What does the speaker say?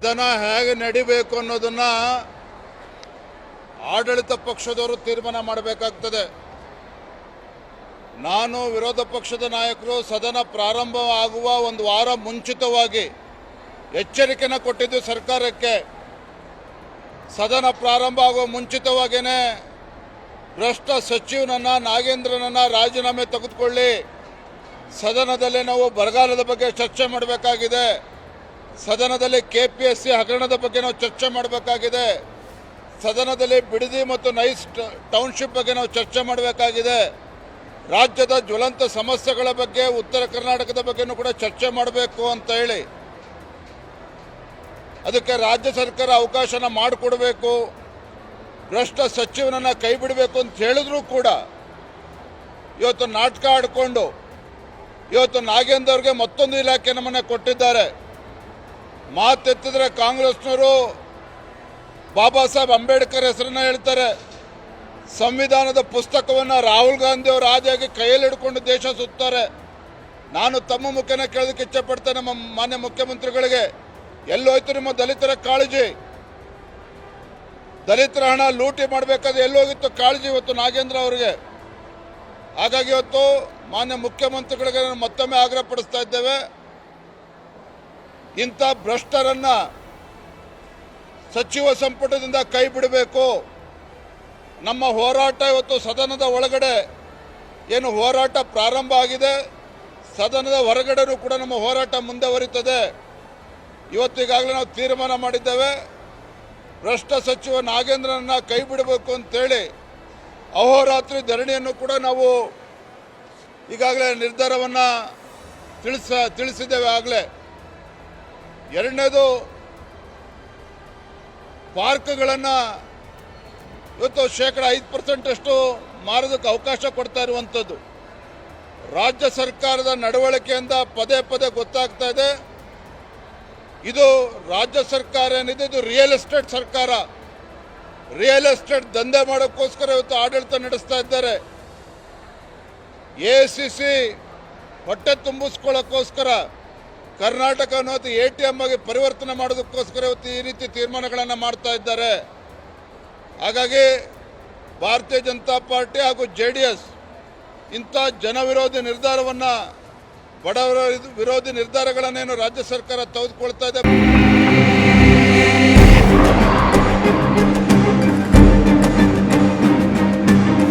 ಸದನ ಹೇಗೆ ನಡಿಬೇಕು ಅನ್ನೋದನ್ನ ಆಡಳಿತ ಪಕ್ಷದವರು ತೀರ್ಮಾನ ಮಾಡಬೇಕಾಗ್ತದೆ. ನಾನು ವಿರೋಧ ಪಕ್ಷದ ನಾಯಕರು ಸದನ ಪ್ರಾರಂಭ ಆಗುವ ಒಂದು ವಾರ ಮುಂಚಿತವಾಗಿ ಎಚ್ಚರಿಕೆನ ಕೊಟ್ಟಿದ್ದು ಸರ್ಕಾರಕ್ಕೆ. ಸದನ ಪ್ರಾರಂಭ ಆಗುವ ಮುಂಚಿತವಾಗಿಯೇ ಭ್ರಷ್ಟ ಸಚಿವನನ್ನ ನಾಗೇಂದ್ರನನ್ನ ರಾಜೀನಾಮೆ ತೆಗೆದುಕೊಳ್ಳಿ, ಸದನದಲ್ಲಿ ನಾವು ಬರಗಾಲದ ಬಗ್ಗೆ ಚರ್ಚೆ ಮಾಡಬೇಕಾಗಿದೆ, ಸದನದಲ್ಲಿ KPSC ಹಗರಣದ ಬಗ್ಗೆ ನಾವು ಚರ್ಚೆ ಮಾಡಬೇಕಾಗಿದೆ, ಸದನದಲ್ಲಿ ಬಿಡದಿ ಮತ್ತು ನೈಸ್ ಟೌನ್ಶಿಪ್ ಬಗ್ಗೆ ನಾವು ಚರ್ಚೆ ಮಾಡಬೇಕಾಗಿದೆ, ರಾಜ್ಯದ ಜ್ವಲಂತ ಸಮಸ್ಯೆಗಳ ಬಗ್ಗೆ ಉತ್ತರ ಕರ್ನಾಟಕದ ಬಗ್ಗೆನೂ ಕೂಡ ಚರ್ಚೆ ಮಾಡಬೇಕು ಅಂತ ಹೇಳಿ ಅದಕ್ಕೆ ರಾಜ್ಯ ಸರ್ಕಾರ ಅವಕಾಶನ ಮಾಡಿಕೊಡಬೇಕು, ಭ್ರಷ್ಟ ಸಚಿವನನ್ನು ಕೈ ಬಿಡಬೇಕು ಅಂತ ಹೇಳಿದ್ರು ಕೂಡ ಇವತ್ತು ನಾಟಕ ಆಡಿಕೊಂಡು ಇವತ್ತು ನಾಗೇಂದ್ರ ಅವ್ರಿಗೆ ಮತ್ತೊಂದು ಇಲಾಖೆ ನಮ್ಮನ್ನು ಕೊಟ್ಟಿದ್ದಾರೆ. ಮಾತೆತ್ತಿದ್ರೆ ಕಾಂಗ್ರೆಸ್ನವರು ಬಾಬಾ ಸಾಹೇಬ್ ಅಂಬೇಡ್ಕರ್ ಹೆಸರನ್ನ ಹೇಳ್ತಾರೆ. ಸಂವಿಧಾನದ ಪುಸ್ತಕವನ್ನು ರಾಹುಲ್ ಗಾಂಧಿ ಅವರು ಆದಿಯಾಗಿ ಕೈಯಲ್ಲಿ ಹಿಡ್ಕೊಂಡು ದೇಶ ಸುತ್ತಾರೆ. ನಾನು ತಮ್ಮ ಮುಖ್ಯನ ಕೇಳೋದಕ್ಕೆ ಇಚ್ಛೆಪಡ್ತೇನೆ ನಮ್ಮ ಮಾನ್ಯ ಮುಖ್ಯಮಂತ್ರಿಗಳಿಗೆ, ಎಲ್ಲೋಯ್ತು ನಿಮ್ಮ ದಲಿತರ ಕಾಳಜಿ? ದಲಿತರ ಹಣ ಲೂಟಿ ಮಾಡಬೇಕಾದ್ರೆ ಎಲ್ಲೋಗಿತ್ತು ಕಾಳಜಿ ಇವತ್ತು ನಾಗೇಂದ್ರ ಅವರಿಗೆ? ಹಾಗಾಗಿ ಇವತ್ತು ಮಾನ್ಯ ಮುಖ್ಯಮಂತ್ರಿಗಳಿಗೆ ನಾನು ಮತ್ತೊಮ್ಮೆ ಆಗ್ರಹಪಡಿಸ್ತಾ ಇದ್ದೇವೆ, ಇಂಥ ಭ್ರಷ್ಟರನ್ನ ಸಚಿವ ಸಂಪುಟದಿಂದ ಕೈ ಬಿಡಬೇಕು. ನಮ್ಮ ಹೋರಾಟ ಇವತ್ತು ಸದನದ ಒಳಗಡೆ ಏನು ಹೋರಾಟ ಪ್ರಾರಂಭ ಆಗಿದೆ, ಸದನದ ಹೊರಗಡೆನೂ ಕೂಡ ನಮ್ಮ ಹೋರಾಟ ಮುಂದುವರಿತದೆ. ಇವತ್ತು ಈಗಾಗಲೇ ನಾವು ತೀರ್ಮಾನ ಮಾಡಿದ್ದೇವೆ, ಭ್ರಷ್ಟ ಸಚಿವ ನಾಗೇಂದ್ರನನ್ನ ಕೈ ಬಿಡಬೇಕು ಅಂತೇಳಿ ಅಹೋರಾತ್ರಿ ಧರಣಿಯನ್ನು ಕೂಡ ನಾವು ಈಗಾಗಲೇ ನಿರ್ಧಾರವನ್ನು ತಿಳಿಸಿದ್ದೇವೆ. ಆಗಲೇ ಎರಡನೇದು, ಪಾರ್ಕ್ಗಳನ್ನು ಇವತ್ತು ಶೇಕಡ 5% ಮಾರೋದಕ್ಕೆ ಅವಕಾಶ ಕೊಡ್ತಾ ಇರುವಂಥದ್ದು ರಾಜ್ಯ ಸರ್ಕಾರದ ನಡವಳಿಕೆಯಿಂದ ಪದೇ ಪದೇ ಗೊತ್ತಾಗ್ತಾ ಇದೆ. ಇದು ರಾಜ್ಯ ಸರ್ಕಾರ ಏನಿದೆ, ಇದು ರಿಯಲ್ ಎಸ್ಟೇಟ್ ಸರ್ಕಾರ. ರಿಯಲ್ ಎಸ್ಟೇಟ್ ದಂಧೆ ಮಾಡೋಕ್ಕೋಸ್ಕರ ಇವತ್ತು ಆಡಳಿತ ನಡೆಸ್ತಾ ಇದ್ದಾರೆ. ACC ಹೊಟ್ಟೆ ತುಂಬಿಸ್ಕೊಳ್ಳೋಕ್ಕೋಸ್ಕರ ಕರ್ನಾಟಕ ಅನ್ನೋದು ATM ಆಗಿ ಪರಿವರ್ತನೆ ಮಾಡೋದಕ್ಕೋಸ್ಕರ ಇವತ್ತು ಈ ರೀತಿ ತೀರ್ಮಾನಗಳನ್ನು ಮಾಡ್ತಾ ಇದ್ದಾರೆ. ಹಾಗಾಗಿ ಭಾರತೀಯ ಜನತಾ ಪಾರ್ಟಿ ಹಾಗೂ JDS ಇಂಥ ಜನವಿರೋಧಿ ನಿರ್ಧಾರವನ್ನು, ಬಡವರ ವಿರೋಧಿ ನಿರ್ಧಾರಗಳನ್ನೇನು ರಾಜ್ಯ ಸರ್ಕಾರ ತೆಗೆದುಕೊಳ್ತಾ ಇದೆ.